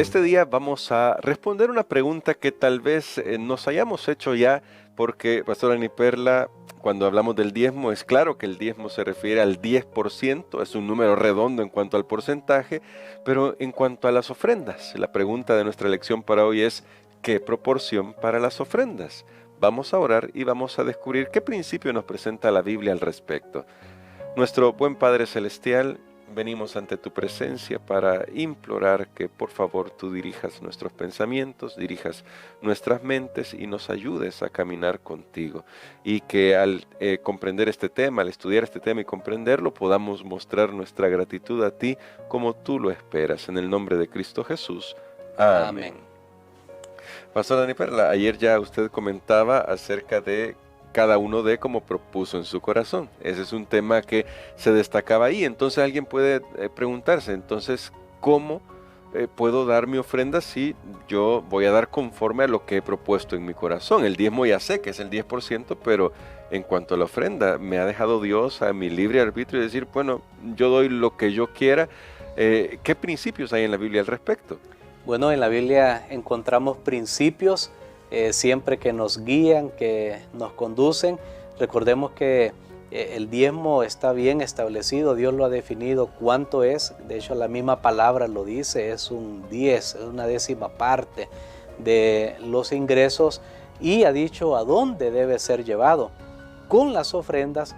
Este día vamos a responder una pregunta que tal vez nos hayamos hecho ya, porque, Pastora Niperla, cuando hablamos del diezmo, es claro que el diezmo se refiere al 10%, es un número redondo en cuanto al porcentaje, pero en cuanto a las ofrendas, la pregunta de nuestra lección para hoy es, ¿qué proporción para las ofrendas? Vamos a orar y vamos a descubrir qué principio nos presenta la Biblia al respecto. Nuestro buen Padre Celestial, venimos ante tu presencia para implorar que por favor tú dirijas nuestros pensamientos, dirijas nuestras mentes y nos ayudes a caminar contigo. Y que al comprender este tema, al estudiar este tema y comprenderlo, podamos mostrar nuestra gratitud a ti como tú lo esperas. En el nombre de Cristo Jesús. Amén. Pastora Dani Perla, ayer ya usted comentaba acerca de cada uno de como propuso en su corazón. Ese es un tema que se destacaba ahí. Entonces alguien puede preguntarse, entonces, ¿cómo puedo dar mi ofrenda si yo voy a dar conforme a lo que he propuesto en mi corazón? El diezmo ya sé que es el 10%, pero en cuanto a la ofrenda, me ha dejado Dios a mi libre arbitrio y decir, bueno, yo doy lo que yo quiera. ¿Qué principios hay en la Biblia al respecto? Bueno, en la Biblia encontramos principios siempre que nos guían, que nos conducen. Recordemos que el diezmo está bien establecido, Dios lo ha definido cuánto es, de hecho la misma palabra lo dice, es un 10, es una décima parte de los ingresos y ha dicho a dónde debe ser llevado. Con las ofrendas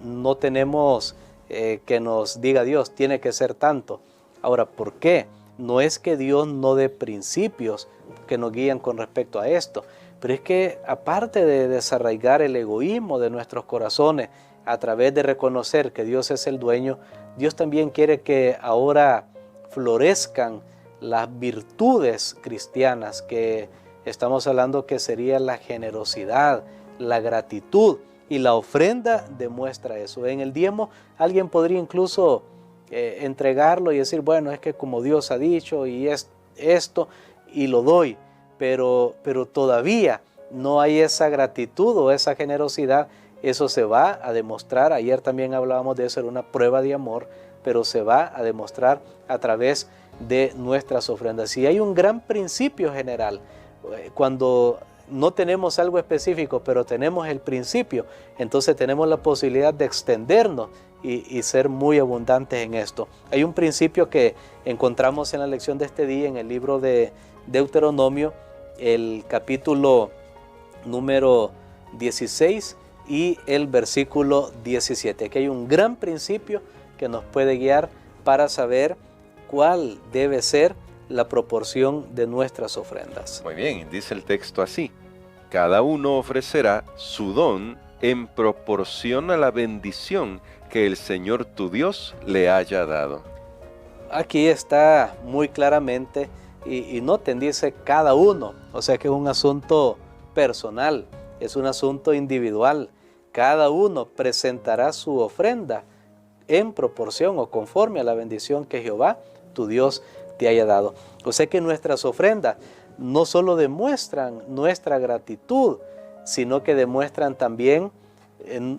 no tenemos que nos diga Dios, tiene que ser tanto. Ahora, ¿por qué? No es que Dios no dé principios que nos guían con respecto a esto, pero es que aparte de desarraigar el egoísmo de nuestros corazones a través de reconocer que Dios es el dueño, Dios también quiere que ahora florezcan las virtudes cristianas, que estamos hablando que sería la generosidad, la gratitud, y la ofrenda demuestra eso. En el diezmo alguien podría incluso entregarlo y decir, bueno, es que como Dios ha dicho y es esto y lo doy, pero todavía no hay esa gratitud o esa generosidad. Eso se va a demostrar, ayer también hablábamos de eso, era una prueba de amor, pero se va a demostrar a través de nuestras ofrendas. Y hay un gran principio general, cuando no tenemos algo específico, pero tenemos el principio, entonces tenemos la posibilidad de extendernos y ser muy abundantes en esto. Hay un principio que encontramos en la lección de este día en el libro de Deuteronomio, el capítulo número 16 y el versículo 17. Aquí hay un gran principio que nos puede guiar para saber cuál debe ser la proporción de nuestras ofrendas. Muy bien, dice el texto así: cada uno ofrecerá su don en proporción a la bendición que el Señor tu Dios le haya dado. Aquí está muy claramente, y noten, dice cada uno, o sea que es un asunto personal, es un asunto individual. Cada uno presentará su ofrenda en proporción o conforme a la bendición que Jehová tu Dios te haya dado. O sea que nuestras ofrendas no solo demuestran nuestra gratitud, sino que demuestran también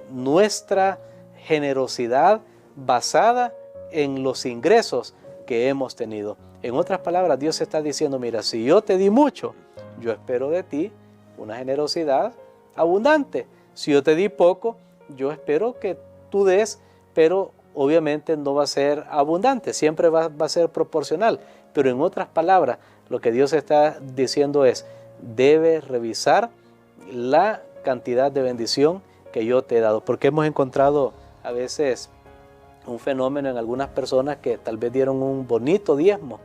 nuestra generosidad basada en los ingresos que hemos tenido. En otras palabras, Dios está diciendo, mira, si yo te di mucho, yo espero de ti una generosidad abundante. Si yo te di poco, yo espero que tú des, pero obviamente no va a ser abundante, siempre va a ser proporcional. Pero en otras palabras, lo que Dios está diciendo es, debes revisar la cantidad de bendición que yo te he dado, porque hemos encontrado a veces un fenómeno en algunas personas que tal vez dieron un bonito diezmo,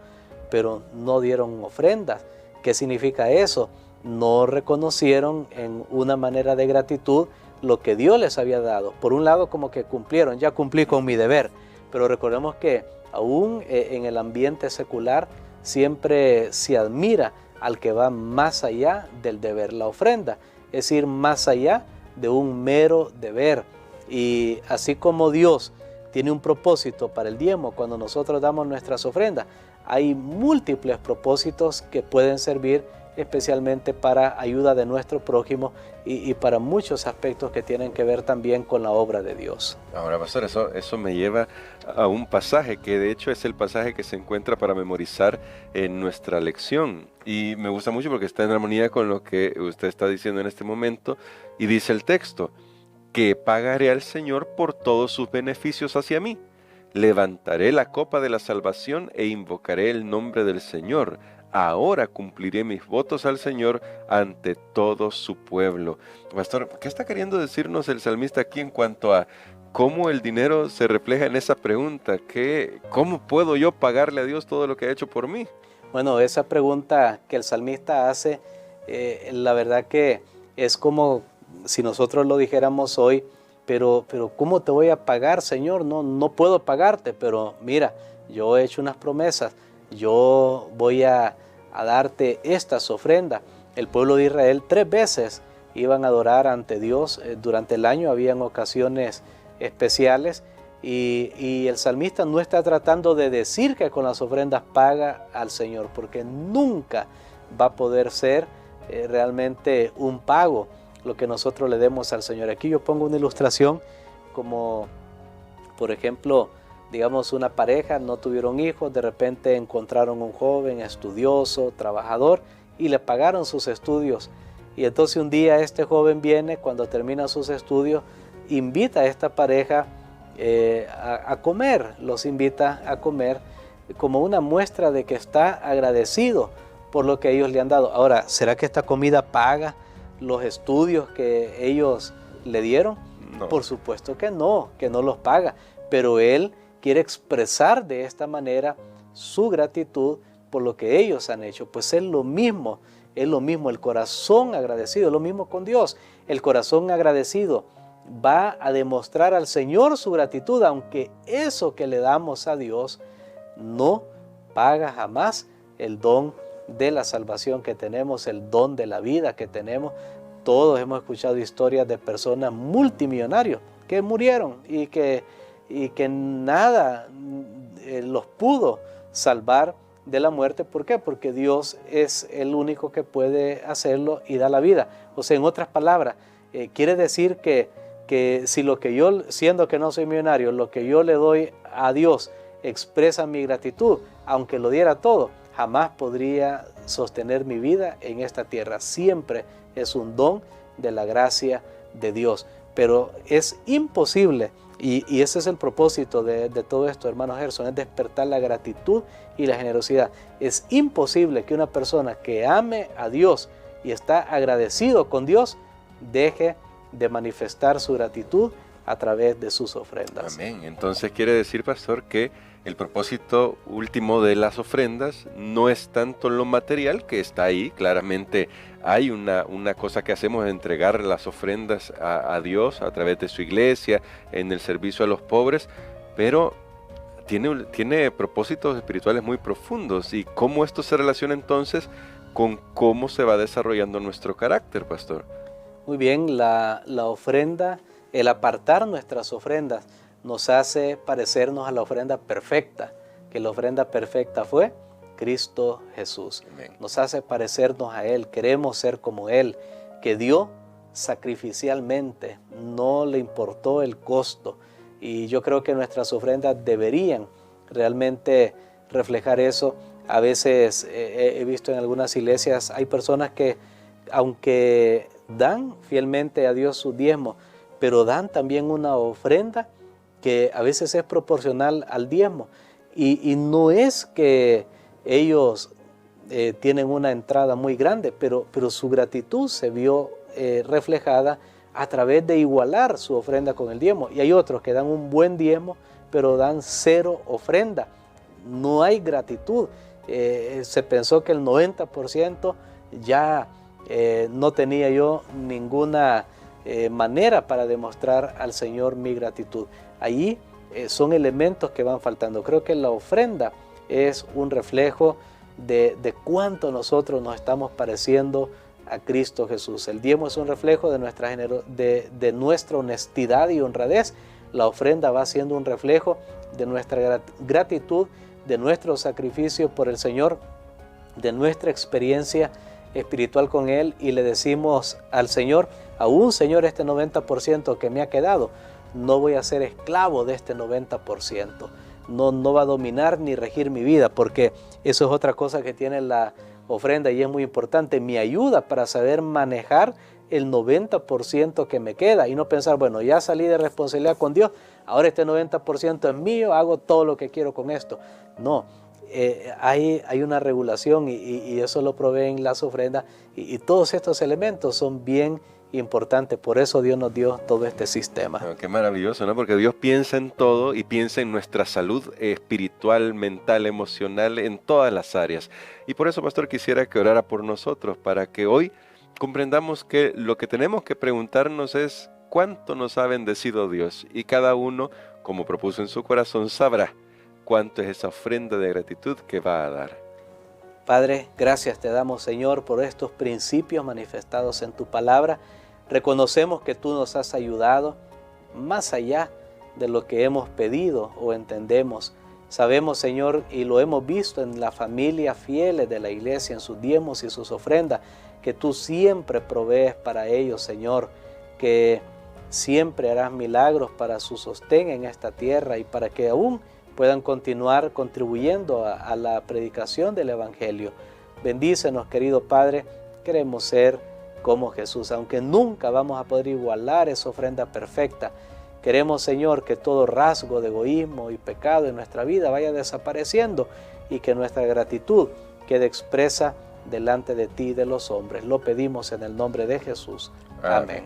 pero no dieron ofrendas. ¿Qué significa eso? No reconocieron en una manera de gratitud lo que Dios les había dado. Por un lado, como que cumplieron, ya cumplí con mi deber, pero recordemos que aún en el ambiente secular siempre se admira al que va más allá del deber. La ofrenda es ir más allá de un mero deber. Y así como Dios tiene un propósito para el diezmo cuando nosotros damos nuestras ofrendas, hay múltiples propósitos que pueden servir especialmente para ayuda de nuestro prójimo y para muchos aspectos que tienen que ver también con la obra de Dios. Ahora, pastor, eso me lleva a un pasaje que de hecho es el pasaje que se encuentra para memorizar en nuestra lección. Y me gusta mucho porque está en armonía con lo que usted está diciendo en este momento. Y dice el texto, que pagaré al Señor por todos sus beneficios hacia mí. Levantaré la copa de la salvación e invocaré el nombre del Señor. Ahora cumpliré mis votos al Señor ante todo su pueblo. Pastor, ¿qué está queriendo decirnos el salmista aquí en cuanto a cómo el dinero se refleja en esa pregunta? ¿Cómo puedo yo pagarle a Dios todo lo que ha hecho por mí? Bueno, esa pregunta que el salmista hace, la verdad que es como si nosotros lo dijéramos hoy, pero ¿cómo te voy a pagar, Señor? No puedo pagarte, pero mira, yo he hecho unas promesas, yo voy a darte estas ofrendas. El pueblo de Israel 3 veces iban a adorar ante Dios durante el año, habían ocasiones especiales y el salmista no está tratando de decir que con las ofrendas paga al Señor, porque nunca va a poder ser realmente un pago lo que nosotros le demos al Señor. Aquí yo pongo una ilustración como, por ejemplo, digamos una pareja, no tuvieron hijos, de repente encontraron un joven estudioso, trabajador y le pagaron sus estudios. Y entonces un día este joven viene, cuando termina sus estudios, invita a esta pareja a comer, los invita a comer como una muestra de que está agradecido por lo que ellos le han dado. Ahora, ¿será que esta comida paga los estudios que ellos le dieron? No. Por supuesto que no los paga, pero él quiere expresar de esta manera su gratitud por lo que ellos han hecho. Pues es lo mismo, el corazón agradecido, es lo mismo con Dios. El corazón agradecido va a demostrar al Señor su gratitud, aunque eso que le damos a Dios no paga jamás el don de la salvación que tenemos, el don de la vida que tenemos. Todos hemos escuchado historias de personas multimillonarios que murieron y que nada los pudo salvar de la muerte. ¿Por qué? Porque Dios es el único que puede hacerlo y da la vida. O sea, en otras palabras, quiere decir que si lo que yo, siendo que no soy millonario, lo que yo le doy a Dios expresa mi gratitud, aunque lo diera todo, jamás podría sostener mi vida en esta tierra. Siempre es un don de la gracia de Dios. Pero es imposible, y ese es el propósito de todo esto, hermano Gerson, es despertar la gratitud y la generosidad. Es imposible que una persona que ame a Dios y está agradecido con Dios deje de manifestar su gratitud a través de sus ofrendas. Amén. Entonces quiere decir, pastor, que el propósito último de las ofrendas no es tanto lo material, que está ahí, claramente hay una cosa que hacemos de entregar las ofrendas a Dios a través de su iglesia, en el servicio a los pobres, pero tiene propósitos espirituales muy profundos. ¿Y cómo esto se relaciona entonces con cómo se va desarrollando nuestro carácter, pastor? Muy bien, la ofrenda, el apartar nuestras ofrendas nos hace parecernos a la ofrenda perfecta, que la ofrenda perfecta fue Cristo Jesús. Amén. Nos hace parecernos a Él, queremos ser como Él, que dio sacrificialmente, no le importó el costo. Y yo creo que nuestras ofrendas deberían realmente reflejar eso. A veces he visto en algunas iglesias, hay personas que aunque dan fielmente a Dios su diezmo, pero dan también una ofrenda que a veces es proporcional al diezmo. Y no es que ellos tienen una entrada muy grande, pero su gratitud se vio reflejada a través de igualar su ofrenda con el diezmo. Y hay otros que dan un buen diezmo, pero dan 0 ofrenda. No hay gratitud. Se pensó que el 90% ya no tenía yo ninguna manera para demostrar al Señor mi gratitud. Allí son elementos que van faltando. Creo que la ofrenda es un reflejo de cuánto nosotros nos estamos pareciendo a Cristo Jesús. El diezmo es un reflejo de nuestra honestidad y honradez. La ofrenda va siendo un reflejo de nuestra gratitud, de nuestro sacrificio por el Señor, de nuestra experiencia espiritual con Él y le decimos al Señor, aún Señor, este 90% que me ha quedado, no voy a ser esclavo de este 90%. No va a dominar ni regir mi vida, porque eso es otra cosa que tiene la ofrenda y es muy importante. Me ayuda para saber manejar el 90% que me queda y no pensar, bueno, ya salí de responsabilidad con Dios, ahora este 90% es mío, hago todo lo que quiero con esto. No, hay una regulación y eso lo proveen las ofrendas y todos estos elementos son bien importantes. Por eso Dios nos dio todo este sistema. Oh, qué maravilloso, ¿no? Porque Dios piensa en todo y piensa en nuestra salud espiritual, mental, emocional, en todas las áreas. Y por eso, pastor, quisiera que orara por nosotros para que hoy comprendamos que lo que tenemos que preguntarnos es cuánto nos ha bendecido Dios y cada uno, como propuso en su corazón, sabrá cuánto es esa ofrenda de gratitud que va a dar. Padre, gracias te damos, Señor, por estos principios manifestados en tu palabra. Reconocemos que tú nos has ayudado más allá de lo que hemos pedido o entendemos. Sabemos, Señor, y lo hemos visto en la familia fieles de la iglesia, en sus diezmos y sus ofrendas, que tú siempre provees para ellos, Señor, que siempre harás milagros para su sostén en esta tierra y para que aún puedan continuar contribuyendo a la predicación del Evangelio. Bendícenos, querido Padre, queremos ser como Jesús, aunque nunca vamos a poder igualar esa ofrenda perfecta. Queremos, Señor, que todo rasgo de egoísmo y pecado en nuestra vida vaya desapareciendo y que nuestra gratitud quede expresa delante de ti y de los hombres. Lo pedimos en el nombre de Jesús. Amén.